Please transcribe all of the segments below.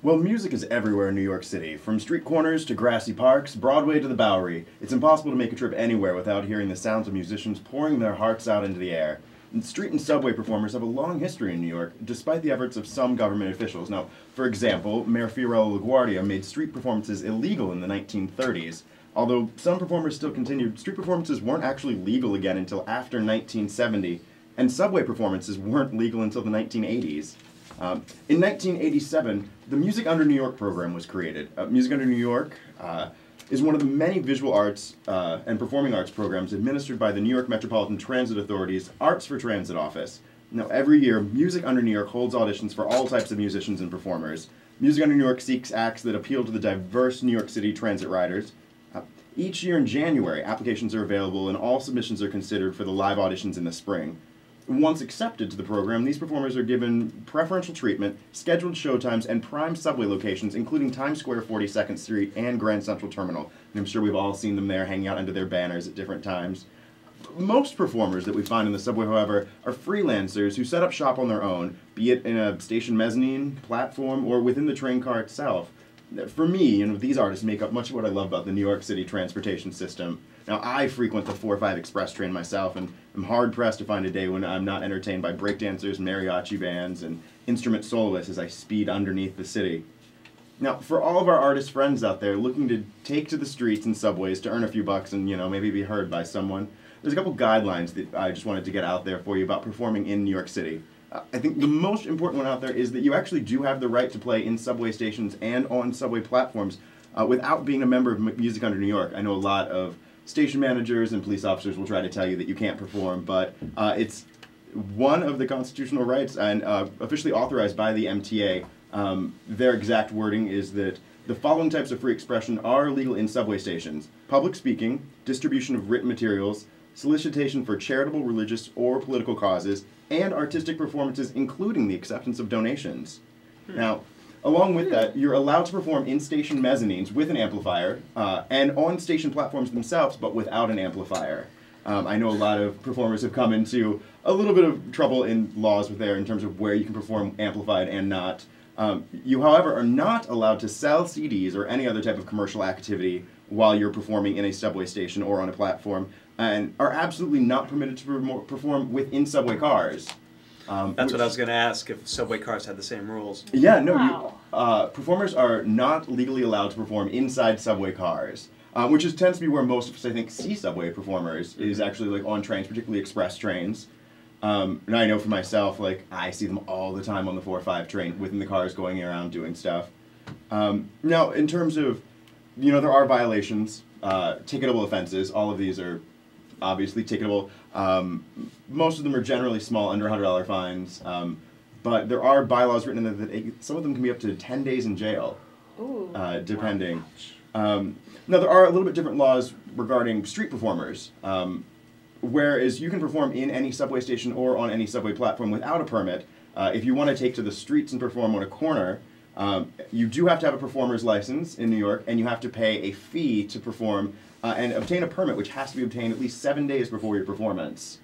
Well, music is everywhere in New York City. From street corners to grassy parks, Broadway to the Bowery. It's impossible to make a trip anywhere without hearing the sounds of musicians pouring their hearts out into the air. And street and subway performers have a long history in New York, despite the efforts of some government officials. Now, for example, Mayor Fiorello LaGuardia made street performances illegal in the 1930s. Although some performers still continued, street performances weren't actually legal again until after 1970, and subway performances weren't legal until the 1980s. In 1987, the Music Under New York program was created. Music Under New York is one of the many visual arts and performing arts programs administered by the New York Metropolitan Transit Authority's Arts for Transit office. Now, every year, Music Under New York holds auditions for all types of musicians and performers. Music Under New York seeks acts that appeal to the diverse New York City transit riders. Each year in January, applications are available and all submissions are considered for the live auditions in the spring. Once accepted to the program, these performers are given preferential treatment, scheduled showtimes, and prime subway locations, including Times Square, 42nd Street, and Grand Central Terminal. And I'm sure we've all seen them there hanging out under their banners at different times. Most performers that we find in the subway, however, are freelancers who set up shop on their own, be it in a station mezzanine, platform, or within the train car itself. For me, these artists make up much of what I love about the New York City transportation system. Now, I frequent the 405 Express train myself, and I'm hard-pressed to find a day when I'm not entertained by breakdancers, mariachi bands, and instrument soloists as I speed underneath the city. Now, for all of our artist friends out there looking to take to the streets and subways to earn a few bucks and, maybe be heard by someone, there's a couple guidelines that I just wanted to get out there for you about performing in New York City. I think the most important one out there is that you actually do have the right to play in subway stations and on subway platforms without being a member of Music Under New York. I know a lot of station managers and police officers will try to tell you that you can't perform, but it's one of the constitutional rights and officially authorized by the MTA. Their exact wording is that the following types of free expression are legal in subway stations: public speaking, distribution of written materials, solicitation for charitable, religious, or political causes, and artistic performances, including the acceptance of donations. Now, along with that, you're allowed to perform in station mezzanines with an amplifier, and on station platforms themselves, but without an amplifier. I know a lot of performers have come into a little bit of trouble in laws there in terms of where you can perform amplified and not. You, however, are not allowed to sell CDs or any other type of commercial activity while you're performing in a subway station or on a platform, and are absolutely not permitted to perform within subway cars. That's what I was going to ask, if subway cars had the same rules. Yeah, no, Wow. Performers are not legally allowed to perform inside subway cars, which tends to be where most of us, I think, see subway performers, is actually like on trains, particularly express trains. And I know for myself, I see them all the time on the 405 train, within the cars, going around doing stuff. Now, in terms of, there are violations, ticketable offenses. All of these are obviously ticketable. Most of them are generally small, under $100 fines. But there are bylaws written in there that some of them can be up to 10 days in jail, depending. Now, there are a little bit different laws regarding street performers. Whereas you can perform in any subway station or on any subway platform without a permit. If you want to take to the streets and perform on a corner, you do have to have a performer's license in New York, and you have to pay a fee to perform and obtain a permit, which has to be obtained at least 7 days before your performance.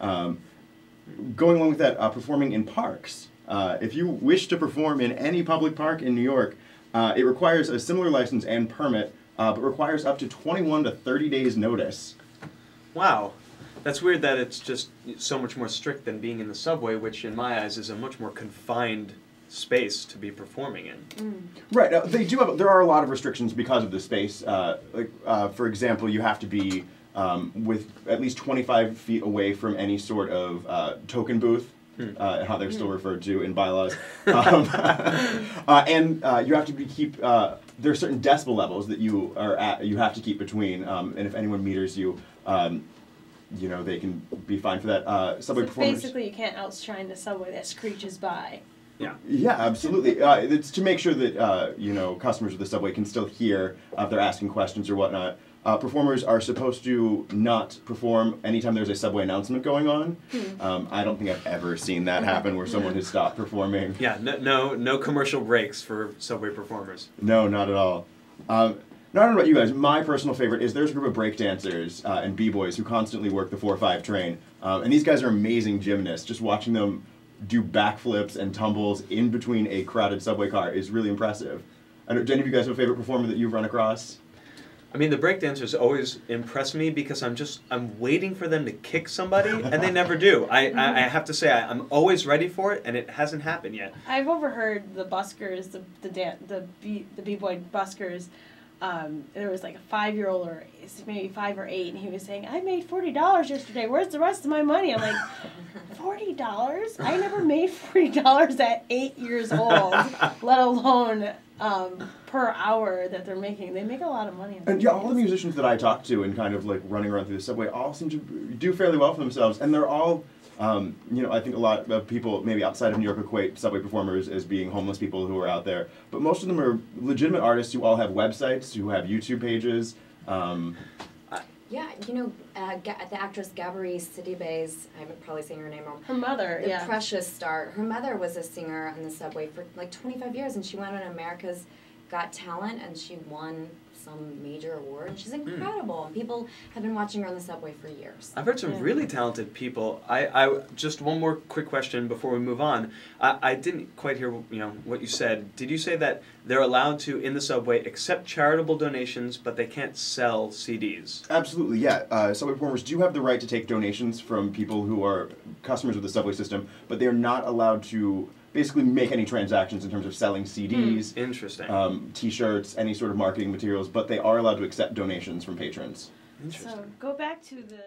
Going along with that, performing in parks. If you wish to perform in any public park in New York, it requires a similar license and permit, but requires up to 21 to 30 days notice. Wow. That's weird that it's just so much more strict than being in the subway, which in my eyes is a much more confined space to be performing in. Right. There are a lot of restrictions because of the space. For example, you have to be with at least 25 feet away from any sort of token booth, how they're still referred to in bylaws. And you have to keep, there are certain decibel levels that you have to keep between, and if anyone meters you, they can be fined for that. Subway performers. Basically, you can't outshine the subway that screeches by. Yeah. Yeah, absolutely. It's to make sure that customers of the subway can still hear if they're asking questions or whatnot. Performers are supposed to not perform anytime there's a subway announcement going on. I don't think I've ever seen that happen where someone has stopped performing. Yeah. No commercial breaks for subway performers. No, not at all. Now, I don't know about you guys. My personal favorite is there's a group of breakdancers and b-boys who constantly work the 405 train. And these guys are amazing gymnasts. Just watching them do backflips and tumbles in between a crowded subway car is really impressive. Do any of you guys have a favorite performer that you've run across? I mean, the breakdancers always impress me because I'm waiting for them to kick somebody, and they never do. I have to say, I'm always ready for it, and it hasn't happened yet. I've overheard the buskers, the b-boy buskers. There was like a 5-year-old or maybe 5 or 8, and he was saying, "I made $40 yesterday. Where's the rest of my money?" I'm like, $40? I never made $40 at 8 years old, let alone per hour that they're making. They make a lot of money. And yeah, all the musicians that I talk to and kind of like running around through the subway all seem to do fairly well for themselves, and they're all. I think a lot of people, maybe outside of New York, equate subway performers as being homeless people who are out there. But most of them are legitimate artists who all have websites, who have YouTube pages. Yeah, the actress Gabourey Sidibe's, I'm probably saying her name wrong. Her mother, the Precious star. Her mother was a singer on the subway for like 25 years, and she went on America's Got Talent, and she won some major award, and she's incredible. And people have been watching her on the subway for years. I've heard some really talented people. I just one more quick question before we move on. I didn't quite hear what you said. Did you say that they're allowed to in the subway accept charitable donations, but they can't sell CDs? Absolutely, yeah. Subway performers do have the right to take donations from people who are customers of the subway system, but they are not allowed to basically make any transactions in terms of selling CDs, Interesting. T-shirts, any sort of marketing materials, but they are allowed to accept donations from patrons. So go back to the